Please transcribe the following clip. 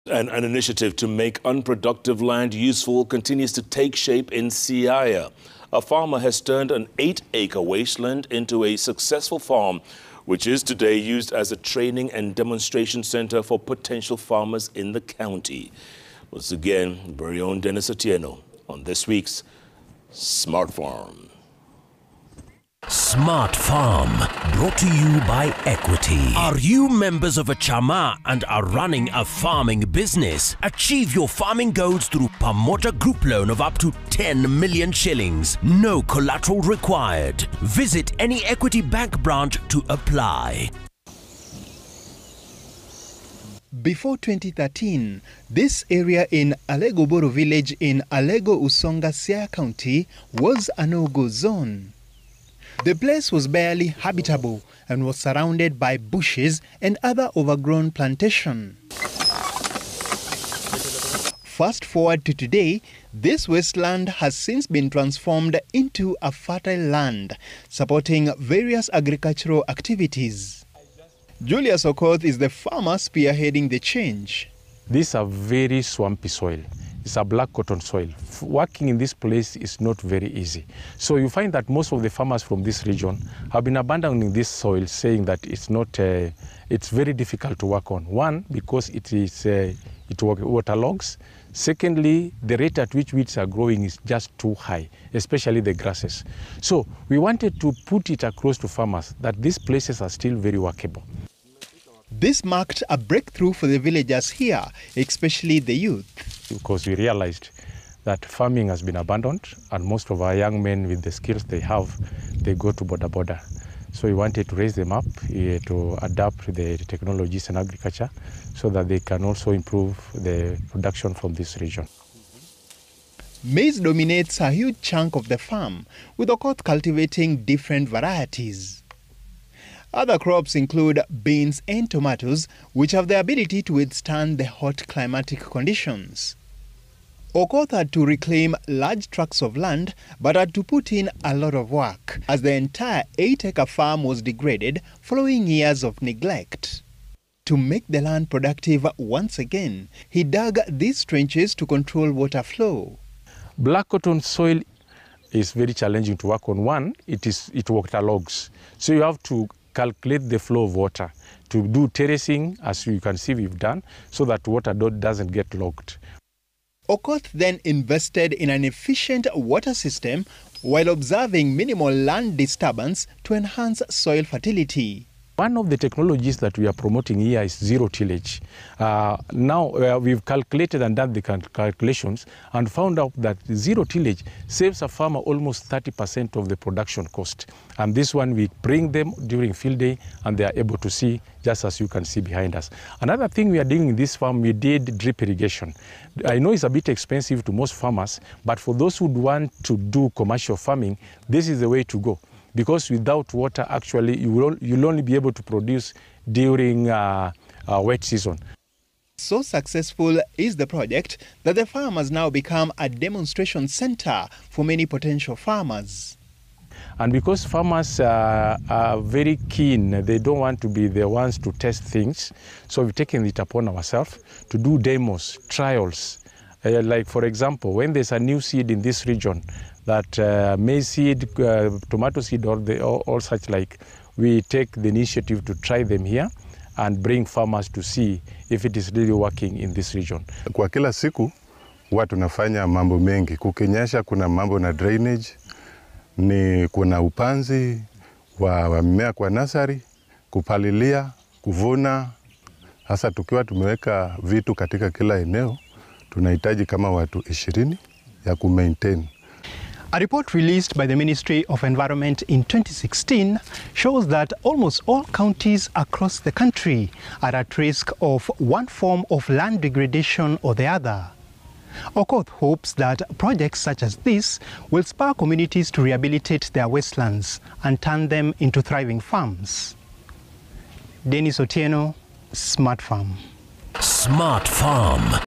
An initiative to make unproductive land useful continues to take shape in Siaya. A farmer has turned an 8-acre wasteland into a successful farm, which is today used as a training and demonstration center for potential farmers in the county. Once again, very own Denis Otieno on this week's Smart Farm. Smart Farm, brought to you by Equity. Are you members of a chama and are running a farming business? Achieve your farming goals through Pamoja Group Loan of up to 10 million shillings. No collateral required. Visit any Equity Bank branch to apply. Before 2013, this area in Alego-Boro village in Alego-Usonga, Siaya County was a no-go zone. The place was barely habitable and was surrounded by bushes and other overgrown plantation. Fast forward to today, this wasteland has since been transformed into a fertile land, supporting various agricultural activities. Julius Okoth is the farmer spearheading the change. These are very swampy soil. It's a black cotton soil. Working in this place is not very easy. So you find that most of the farmers from this region have been abandoning this soil, saying that it's not, it's very difficult to work on. One, because it waterlogs. Secondly, the rate at which weeds are growing is just too high, especially the grasses. So we wanted to put it across to farmers that these places are still very workable. This marked a breakthrough for the villagers here, especially the youth. Because we realized that farming has been abandoned and most of our young men with the skills they have, they go to border. So we wanted to raise them up to adapt the technologies in agriculture so that they can also improve the production from this region. Maize dominates a huge chunk of the farm, with Okoth cultivating different varieties. Other crops include beans and tomatoes, which have the ability to withstand the hot climatic conditions. Okoth had to reclaim large tracts of land, but had to put in a lot of work, as the entire 8-acre farm was degraded following years of neglect. To make the land productive once again, he dug these trenches to control water flow. Black cotton soil is very challenging to work on. One, it waterlogs. So you have to calculate the flow of water to do terracing, as you can see we've done, so that water doesn't get logged. Okoth then invested in an efficient water system while observing minimal land disturbance to enhance soil fertility. One of the technologies that we are promoting here is zero tillage. Now we've calculated and done the calculations and found out that zero tillage saves a farmer almost 30% of the production cost. And this one we bring them during field day and they are able to see, just as you can see behind us. Another thing we are doing in this farm, we did drip irrigation. I know it's a bit expensive to most farmers, but for those who want to do commercial farming, this is the way to go. Because without water, actually, you'll only be able to produce during wet season. So successful is the project that the farm has now become a demonstration center for many potential farmers. And because farmers are very keen, they don't want to be the ones to test things, so we've taken it upon ourselves to do demos, trials. Like, for example, when there's a new seed in this region, that maize seed, tomato seed, or such like, we take the initiative to try them here and bring farmers to see if it is really working in this region. Kwa kila siku, huwa tunafanya mambo mengi. Kukinyesha kuna mambo na drainage, kuna upanzi wa mimea kwa nasari, kupalilia, kuvuna. Hasa tukiwa tumeweka vitu katika kila eneo, tunahitaji kama watu 20 ya kumaintain. A report released by the Ministry of Environment in 2016 shows that almost all counties across the country are at risk of one form of land degradation or the other. Okoth hopes that projects such as this will spur communities to rehabilitate their wastelands and turn them into thriving farms. Denis Otieno, Smart Farm. Smart Farm.